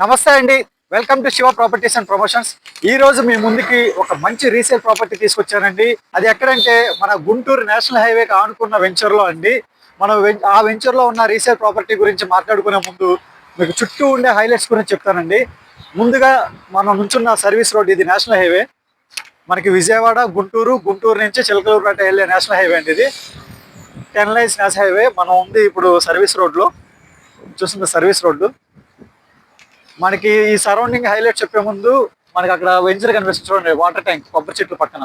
నమస్తే అండి. Welcome to Shiva properties and promotions. ఈ రోజు మీ ముందుకి ఒక మంచి రీసేల్ ప్రాపర్టీ తీసుకొచ్చానండి. అది ఎక్కడంటే మన గుంటూరు నేషనల్ హైవేకి ఆనుకున్న వెంచర్లో అండి. మనం ఆ వెంచర్లో ఉన్న రీసేల్ ప్రాపర్టీ గురించి మాట్లాడుకునే ముందు మీకు చుట్టూ ఉండే హైలైట్స్ గురించి చెప్తానండి. ముందుగా మనం నుంచున్న సర్వీస్ రోడ్, ఇది నేషనల్ హైవే. మనకి విజయవాడ, గుంటూరు నుంచి చిలకలూరుపేట వెళ్ళే నేషనల్ హైవే అండి. ఇది 10 లైన్స్ నేషనల్ హైవే. మనం ఉంది ఇప్పుడు సర్వీస్ రోడ్లో. చూస్తుంది సర్వీస్ రోడ్డు. మనకి ఈ సరౌండింగ్ హైలైట్ చెప్పే ముందు మనకి అక్కడ వెంచర్ కనిపిస్తుంది చూడండి, వాటర్ ట్యాంక్ కొబ్బరి చెట్లు పక్కన.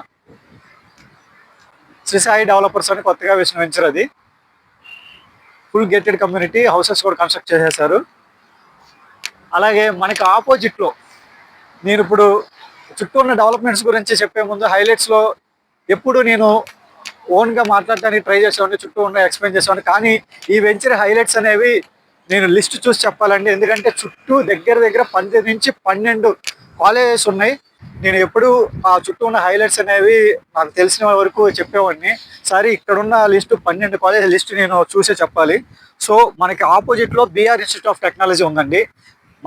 శ్రీ సాయి డెవలపర్స్ అని కొత్తగా వేసిన వెంచర్ అది. ఫుల్ గేటెడ్ కమ్యూనిటీ, హౌసెస్ కూడా కన్స్ట్రక్ట్ చేసేసారు. అలాగే మనకి ఆపోజిట్లో నేను ఇప్పుడు చుట్టూ ఉన్న డెవలప్మెంట్స్ గురించి చెప్పే ముందు హైలైట్స్లో ఎప్పుడు నేను ఓన్గా మాట్లాడటానికి ట్రై చేసేవాడిని, చుట్టూ ఉన్న ఎక్స్ప్లెయిన్ చేసేవాడిని. కానీ ఈ వెంచర్ హైలైట్స్ అనేవి నేను లిస్ట్ చూసి చెప్పాలండి. ఎందుకంటే చుట్టూ దగ్గర 10 నుంచి 12 కాలేజెస్ ఉన్నాయి. నేను ఎప్పుడు ఆ చుట్టూ ఉన్న హైలైట్స్ అనేవి నాకు తెలిసిన వరకు చెప్పేవాడిని. సరే, ఇక్కడున్న లిస్టు 12 కాలేజ్ లిస్ట్ నేను చూసే చెప్పాలి. సో మనకి ఆపోజిట్లో బీఆర్ ఇన్స్టిట్యూట్ ఆఫ్ టెక్నాలజీ ఉందండి.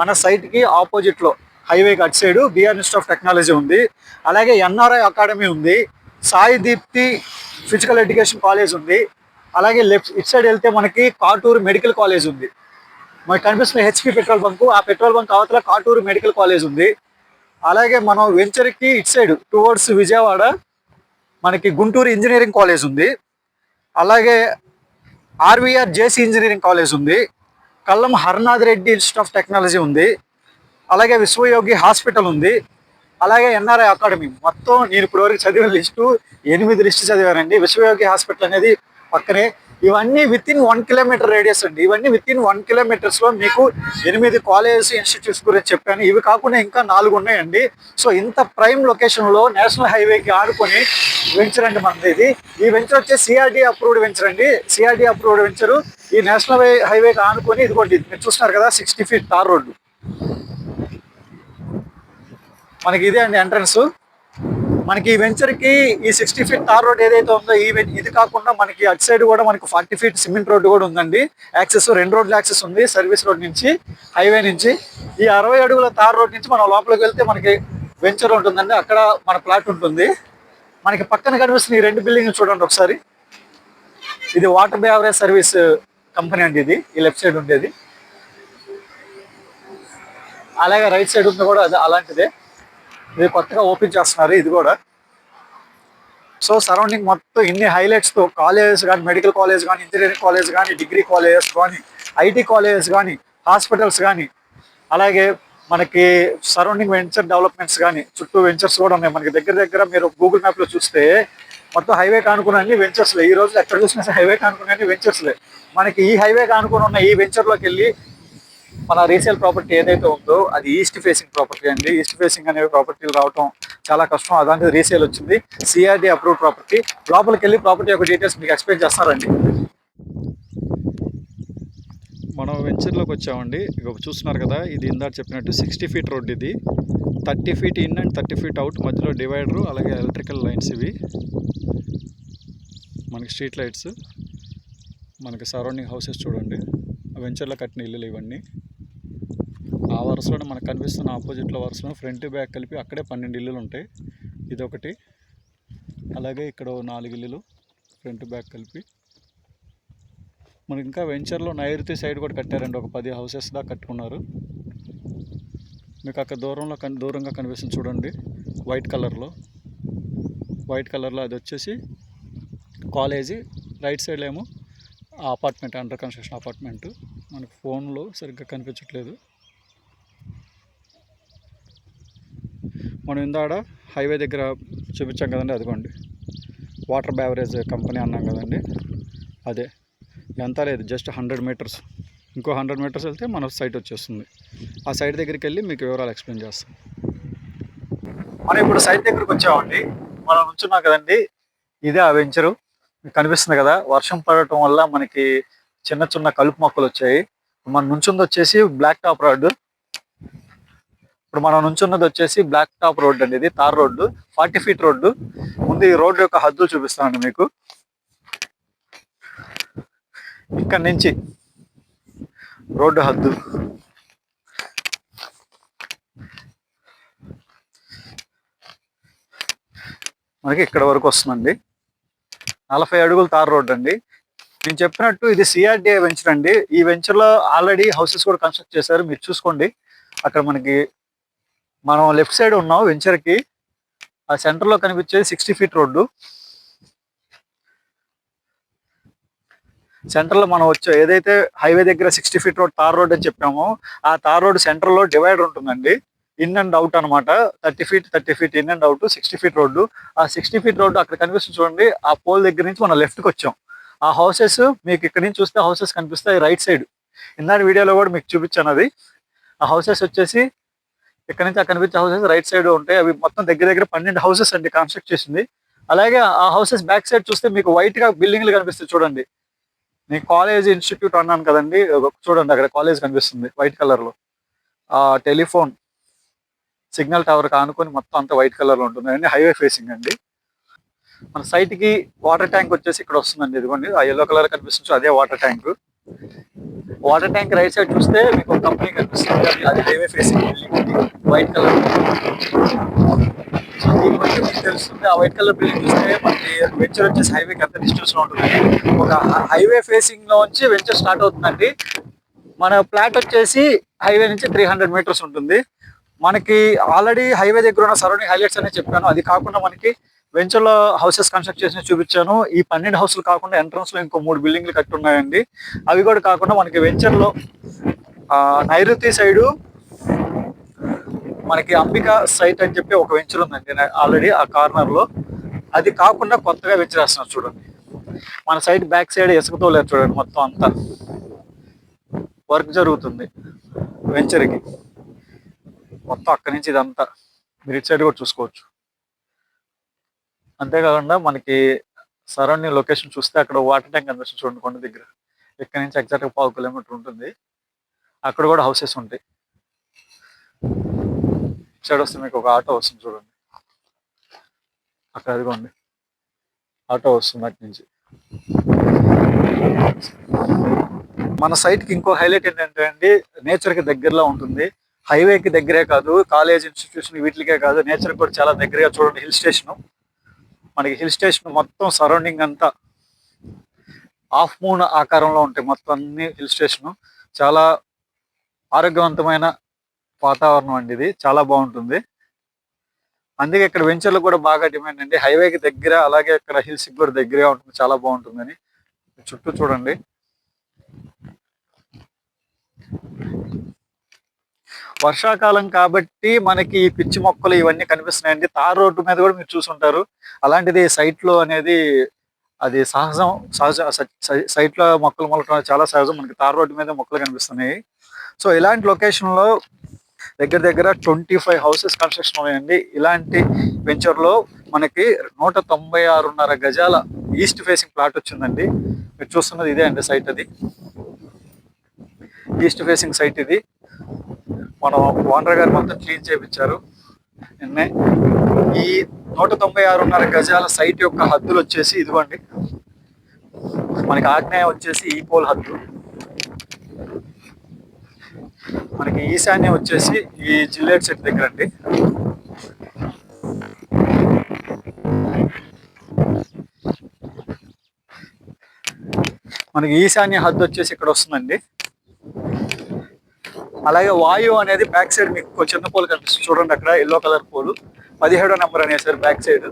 మన సైట్కి ఆపోజిట్లో హైవేకి అటు side BR institute of technology ఉంది. అలాగే ఎన్ఆర్ఐ అకాడమీ ఉంది. Sai Deepti physical education college ఉంది. అలాగే ఇటు సైడ్ వెళ్తే మనకి కాటూరు మెడికల్ కాలేజ్ ఉంది. మనకు కనిపిస్తున్న హెచ్పి పెట్రోల్ బంకు, ఆ పెట్రోల్ బంక్ అవతల కాటూరు మెడికల్ కాలేజ్ ఉంది. అలాగే మనం వెంచర్కి ఇటు సైడ్ టువర్డ్స్ విజయవాడ మనకి గుంటూరు ఇంజనీరింగ్ కాలేజ్ ఉంది. అలాగే ఆర్వీఆర్ జేసీ ఇంజనీరింగ్ కాలేజ్ ఉంది. Kallam Harnath Reddy institute of technology ఉంది. అలాగే విశ్వయోగి హాస్పిటల్ ఉంది. అలాగే ఎన్ఆర్ఐ అకాడమీ. మొత్తం నేను ఇప్పటివరకు చదివిన లిస్టు 8 లిస్టు చదివానండి. విశ్వయోగి హాస్పిటల్ అనేది పక్కనే. ఇవన్నీ విత్ ఇన్ 1 కిలోమీటర్ రేడియస్ అండి. ఇవన్నీ విత్ ఇన్ 1 కిలోమీటర్స్లో మీకు 8 కాలేజెస్, ఇన్స్టిట్యూట్స్ గురించి చెప్పాను. ఇవి కాకుండా ఇంకా 4 ఉన్నాయండి. సో ఇంత ప్రైమ్ లొకేషన్లో నేషనల్ హైవేకి ఆడుకొని వెంచర్ అండి మనది ఇది. ఈ వెంచర్ వచ్చే సిఆర్డీ అప్రూవ్డ్ వెంచర్ అండి. సిఆర్డీ అప్రూవ్డ్ వెంచరు ఈ నేషనల్ హైవేకి ఆనుకొని ఇదిగోండి, మీరు చూస్తున్నారు కదా, 60 ఫీట్ తార్ రోడ్డు. మనకి ఇదే అండి ఎంట్రన్స్. మనకి ఈ వెంచర్కి ఈ 60 ఫీట్ తార్ రోడ్ ఏదైతే ఉందో ఇది కాకుండా మనకి అటు సైడ్ కూడా మనకి 40 ఫీట్ సిమెంట్ రోడ్డు కూడా ఉందండి. యాక్సెస్ 2 రోడ్ల యాక్సెస్ ఉంది, సర్వీస్ రోడ్ నుంచి, హైవే నుంచి. ఈ 60 అడుగుల తార్ రోడ్ నుంచి మనం లోపలికి వెళ్తే మనకి వెంచర్ ఉంటుందండి. అక్కడ మన ప్లాట్ ఉంటుంది. మనకి పక్కన కనిపిస్తున్న ఈ 2 బిల్డింగ్లు చూడండి ఒకసారి. ఇది వాటర్ బేవరేజ్ సర్వీస్ కంపెనీ అండి. ఇది ఈ లెఫ్ట్ సైడ్ ఉండేది. అలాగే రైట్ సైడ్ ఉంది కూడా అది అలాంటిదే. ఇది కొత్తగా ఓపెన్ చేస్తున్నారు ఇది కూడా. సో సరౌండింగ్ మొత్తం ఇన్ని హైలైట్స్తో కాలేజెస్ కానీ, మెడికల్ కాలేజ్ కానీ, ఇంజనీరింగ్ కాలేజ్ కానీ, డిగ్రీ కాలేజెస్ కానీ, ఐటీ కాలేజెస్ కానీ, హాస్పిటల్స్ కానీ, అలాగే మనకి సరౌండింగ్ వెంచర్ డెవలప్మెంట్స్ కానీ, చుట్టూ వెంచర్స్ కూడా ఉన్నాయి. మనకి దగ్గర మీరు గూగుల్ మ్యాప్లో చూస్తే మొత్తం హైవే కానుకున్న అన్ని వెంచర్స్లే. ఈ రోజు ఎక్కడ చూసినా హైవే కానుకున్న అన్ని వెంచర్స్లే. మనకి ఈ హైవే కానుకుని ఉన్న ఈ వెంచర్లోకి వెళ్ళి మన రీసేల్ ప్రాపర్టీ ఏదైతే ఉందో అది ఈస్ట్ ఫేసింగ్ ప్రాపర్టీ అండి. ఈస్ట్ ఫేసింగ్ అనే ప్రాపర్టీలు రావటం చాలా కష్టం. అదానికి రీసేల్ వచ్చింది, సిఆర్డీ అప్రూవ్ ప్రాపర్టీ. లోపలికి వెళ్ళి ప్రాపర్టీ యొక్క డీటెయిల్స్ మీకు ఎక్స్ప్లెయిన్ చేస్తారండి. మనం వెంచర్లోకి వచ్చామండి. ఇక చూస్తున్నారు కదా, ఇది ఇందాక చెప్పినట్టు 60 ఫీట్ రోడ్. ఇది 30 feet in and 30 feet out. మధ్యలో డివైడరు, అలాగే ఎలక్ట్రికల్ లైన్స్. ఇవి మనకి స్ట్రీట్ లైట్స్. మనకి సరౌండింగ్ హౌసెస్ చూడండి, వెంచర్లో కట్టిన ఇల్లులు ఇవన్నీ. ఆ వరుసలోనే మనకు కనిపిస్తున్న ఆపోజిట్లో వరుసలో ఫ్రంట్ బ్యాక్ కలిపి అక్కడే 12 ఇల్లులు ఉంటాయి. ఇదొకటి, అలాగే ఇక్కడ 4 ఇల్లులు ఫ్రంట్ బ్యాక్ కలిపి. మనకి ఇంకా వెంచర్లో నైరుతి సైడ్ కూడా కట్టారండి. ఒక 10 హౌసెస్ దాకా కట్టుకున్నారు. మీకు అక్కడ దూరంగా కనిపిస్తుంది చూడండి, వైట్ కలర్లో అది వచ్చేసి కాలేజీ. రైట్ సైడ్ ఏమో అపార్ట్మెంట్, అండర్ కన్స్ట్రక్షన్ అపార్ట్మెంట్. మనకు ఫోన్లో సరిగ్గా కనిపించట్లేదు. మనం ఇందాడ హైవే దగ్గర చూపించాం కదండి, అదిగోండి వాటర్ బేవరేజ్ కంపెనీ అన్నాం కదండి, అదే. ఎంత లేదు, జస్ట్ 100 మీటర్స్. ఇంకో 100 మీటర్స్ వెళ్తే మన సైట్ వచ్చేస్తుంది. ఆ సైట్ దగ్గరికి వెళ్ళి మీకు వివరాలు ఎక్స్ప్లెయిన్ చేస్తాం. మనం ఇప్పుడు సైట్ దగ్గరికి వచ్చామండి. మనం నుంచున్నాం కదండి, ఇదే ఆ వెంచరు. మీకు కనిపిస్తుంది కదా, వర్షం పడటం వల్ల మనకి చిన్న కలుపు మొక్కలు వచ్చాయి. మనం నుంచుంది వచ్చేసి బ్లాక్ టాప్ రోడ్డు. ఇప్పుడు మనం నుంచున్నది వచ్చేసి బ్లాక్ టాప్ రోడ్ అండి. ఇది తార్ రోడ్డు, 40 ఫీట్ రోడ్డు. ముందు ఈ రోడ్డు యొక్క హద్దులు చూపిస్తానండి మీకు. ఇక్కడ నుంచి రోడ్డు హద్దు మనకి ఇక్కడ వరకు వస్తుందండి. 40 అడుగుల తార్ రోడ్ అండి. నేను చెప్పినట్టు ఇది సిఆర్డిఏ వెంచర్ అండి. ఈ వెంచర్ లో ఆల్రెడీ హౌసెస్ కూడా కన్స్ట్రక్ట్ చేశారు. మీరు చూసుకోండి. అక్కడ మనకి మనం లెఫ్ట్ సైడ్ ఉన్నాం వెంచర్ కి. ఆ సెంటర్ లో కనిపించేది 60 ఫీట్ రోడ్డు. సెంటర్ లో మనం వచ్చే ఏదైతే హైవే దగ్గర 60 ఫీట్ రోడ్ తార్ రోడ్ అని చెప్పామో ఆ తార్ రోడ్ సెంటర్ లో డివైడర్ ఉంటుందండి. ఇన్ అండ్ అవుట్ అనమాట. 30 feet in and out, 60 feet road. ఆ 60 ఫీట్ రోడ్డు అక్కడ కనిపిస్తుంది చూడండి. ఆ పోల్ దగ్గర నుంచి మనం లెఫ్ట్ కి వచ్చాం. ఆ హౌసెస్ మీకు ఇక్కడ నుంచి చూస్తే హౌసెస్ కనిపిస్తాయి రైట్ సైడ్. ఇందాక వీడియోలో కూడా మీకు చూపించాను అది. ఆ హౌసెస్ వచ్చేసి ఇక్కడ నుంచి అక్కడ కనిపించే హౌసెస్ రైట్ సైడ్ ఉంటాయి. అవి మొత్తం దగ్గర దగ్గర 12 హౌసెస్ అండి కన్స్ట్రక్ట్ చేసింది. అలాగే ఆ హౌసెస్ బ్యాక్ సైడ్ చూస్తే మీకు వైట్ గా బిల్డింగ్లు కనిపిస్తాయి చూడండి. నేను కాలేజ్ ఇన్స్టిట్యూట్ అన్నాను కదండి, చూడండి అక్కడ కాలేజ్ కనిపిస్తుంది వైట్ కలర్ లో. ఆ టెలిఫోన్ సిగ్నల్ టవర్ ఆనుకొని మొత్తం అంతా వైట్ కలర్ లో ఉంటుంది అండి. హైవే ఫేసింగ్ అండి. మన సైట్ కి వాటర్ ట్యాంక్ వచ్చేసి ఇక్కడ వస్తుందండి. ఇదిగోండి ఆ ఎల్లో కలర్ కనిపిస్తుంది, అదే water tank. Water tank right side చూస్తే మీకు ఒక కంపెనీ కనిపిస్తుంది, అది highway facing building white colour. So దీన్ని బట్టి మీకు తెలుస్తుంది. ఆ వైట్ కలర్ బిల్డింగ్ చూస్తే మనకి వెంచర్ వచ్చేసి హైవేకి ఎంత డిస్టెన్స్ లో ఉంటుంది. ఒక హైవే ఫేసింగ్ లో నుంచి వెంచర్ స్టార్ట్ అవుతుందండి. మన ప్లాట్ వచ్చేసి హైవే నుంచి 300 మీటర్స్ ఉంటుంది. మనకి ఆల్రెడీ హైవే దగ్గర ఉన్న సరౌండింగ్ హైలైట్స్ అనే చెప్పాను. అది కాకుండా మనకి వెంచర్ లో హౌసెస్ కన్స్ట్రక్ట్ చేసి చూపించాను. ఈ 12 హౌస్లు కాకుండా ఎంట్రన్స్ లో ఇంకో 3 బిల్డింగ్లు కట్టి ఉన్నాయండి. అవి కూడా కాకుండా మనకి వెంచర్ లో నైరుతి సైడు మనకి అంబిక సైట్ అని చెప్పి ఒక వెంచర్ ఉందండి ఆల్రెడీ ఆ కార్నర్ లో. అది కాకుండా కొత్తగా వెంచర్ వేస్తున్నారు చూడండి. మన సైడ్ బ్యాక్ సైడ్ ఇసుకతో లేదు చూడండి, మొత్తం అంతా వర్క్ జరుగుతుంది వెంచర్ కి. మొత్తం అక్కడి నుంచి ఇదంతా మీరు ఇటు సైడ్ కూడా చూసుకోవచ్చు. అంతేకాకుండా మనకి సరౌండింగ్ లొకేషన్ చూస్తే అక్కడ వాటర్ ట్యాంక్ కనిపిస్తుంది చూడండి కొండ దగ్గర. ఇక్కడ నుంచి ఎగ్జాక్ట్ గా 1/2 కిలోమీటర్ ఉంటుంది. అక్కడ కూడా హౌసెస్ ఉంటాయి. సైడ్ వస్తే మీకు ఒక ఆటో వస్తుంది చూడండి. అక్కడ అదిగోండి ఆటో వస్తుంది అటు నుంచి. మన సైట్ కి ఇంకో హైలైట్ ఏంటంటే అండి, నేచర్ కి దగ్గరలో ఉంటుంది. హైవేకి దగ్గరే కాదు, కాలేజ్ ఇన్స్టిట్యూషన్ వీటికే కాదు, నేచర్ కూడా చాలా దగ్గరగా చూడండి. హిల్ స్టేషన్, మనకి హిల్ స్టేషన్ మొత్తం సరౌండింగ్ అంతా హాఫ్ మూన్ ఆకారంలో ఉంటాయి మొత్తం అన్ని హిల్ స్టేషన్. చాలా ఆరోగ్యవంతమైన వాతావరణం అండి ఇది, చాలా బాగుంటుంది. అందుకే ఇక్కడ వెంచర్లు కూడా బాగా డిమాండ్ అండి. హైవేకి దగ్గర, అలాగే ఇక్కడ హిల్స్ కూడా దగ్గరగా ఉంటుంది, చాలా బాగుంటుందని. చుట్టూ చూడండి. వర్షాకాలం కాబట్టి మనకి ఈ పిచ్చి మొక్కలు ఇవన్నీ కనిపిస్తున్నాయండి. తార్ రోడ్డు మీద కూడా మీరు చూసుంటారు. అలాంటిది సైట్ లో అనేది అది సైట్ లో మొక్కలు మొలకడం చాలా సహజం. మనకి తార్ రోడ్డు మీద మొక్కలు కనిపిస్తున్నాయి. సో ఇలాంటి లొకేషన్ లో దగ్గర దగ్గర 25 హౌసెస్ కన్స్ట్రక్షన్ ఉన్నాయండి. ఇలాంటి వెంచర్ లో మనకి 196.5 గజాల ఈస్ట్ ఫేసింగ్ ప్లాట్ వచ్చిందండి. మీరు చూస్తున్నది ఇదే అండి సైట్. అది ఈస్ట్ ఫేసింగ్ సైట్. ఇది మనం ఓనర్ గారు మొత్తం క్లీన్ చేయించారు నిన్నే. ఈ 196.5 గజాల సైట్ యొక్క హద్దులు వచ్చేసి ఇదిగోండి. మనకి ఆగ్నేయం వచ్చేసి ఈ పోల్ హద్దు, మనకి ఈశాన్యం వచ్చేసి ఈ జిల్లేట్ సెట్ దగ్గర అండి. మనకి ఈశాన్య హద్దు వచ్చేసి ఇక్కడ వస్తుందండి. అలాగే వాయువు అనేది బ్యాక్ సైడ్ మీకు చిన్న పోల్ కనిపిస్తుంది చూడండి. అక్కడ ఎల్లో కలర్ పోల్ 17వ నెంబర్ అనేసారు బ్యాక్ సైడ్.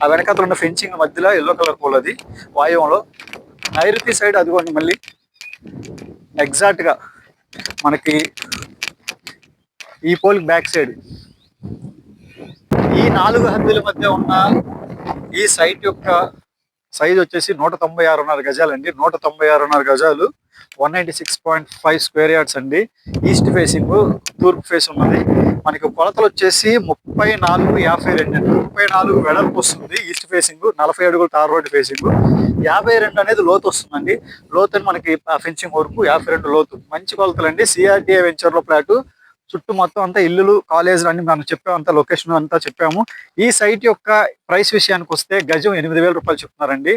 ఆ వెనకాల ఉన్న ఫెన్సింగ్ మధ్యలో ఎల్లో కలర్ పోల్, అది వాయువులో. నైరుతి సైడ్ అదిగోండి మళ్ళీ ఎగ్జాక్ట్ గా మనకి ఈ పోల్ బ్యాక్ సైడ్. ఈ 4 హద్దుల మధ్య ఉన్న ఈ సైట్ యొక్క సైజ్ వచ్చేసి 196.5 గజాలండి. 196.5 గజాలు, 196.5 స్క్వేర్ యార్డ్స్ అండి. ఈస్ట్ ఫేసింగ్, తూర్పు ఫేస్ ఉన్నది. మనకి కొలతలు వచ్చేసి 34.52 అండి. 34 వెడల్పు వస్తుంది ఈస్ట్ ఫేసింగ్, 40 అడుగులు తార్ రోడ్ ఫేసింగ్. 52 అనేది లోతు వస్తుందండి. లోతు అని మనకి ఫెన్సింగ్ వరకు 52 లోతు. మంచి కొలతలు అండి. సిఆర్డిఏ వెంచర్ లో ఫ్లాట్ చుట్టూ మొత్తం అంతా ఇల్లులు, కాలేజీలు అన్ని మనం చెప్పాము, అంతా లొకేషన్ అంతా చెప్పాము. ఈ సైట్ యొక్క ప్రైస్ విషయానికి వస్తే గజం 8,000 రూపాయలు చెప్తున్నారండి.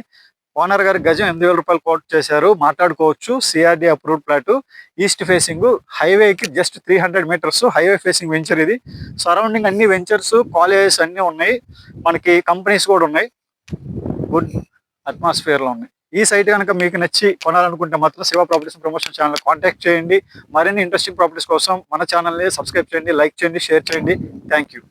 ఓనర్ గారి గజం 8,000 రూపాయలు కోట్ చేశారు, మాట్లాడుకోవచ్చు. CRD approved plot, east facing, హైవేకి just 300 metres highway facing venture ఇది. సరౌండింగ్ అన్ని వెంచర్స్, కాలేజెస్ అన్ని ఉన్నాయి, మనకి కంపెనీస్ కూడా ఉన్నాయి, గుడ్ అట్మాస్ఫియర్ లో ఉన్నాయి. ఈ సైట్ కనుక మీకు నచ్చి కొనాలనుకుంటే మాత్రం Shiva properties promotion channel contact చేయండి. మరిన్ని ఇంట్రెస్టింగ్ ప్రాపర్టీస్ కోసం మన ఛానల్ని సబ్స్క్రైబ్ చేయండి, లైక్ చేయండి, షేర్ చేయండి. Thank you.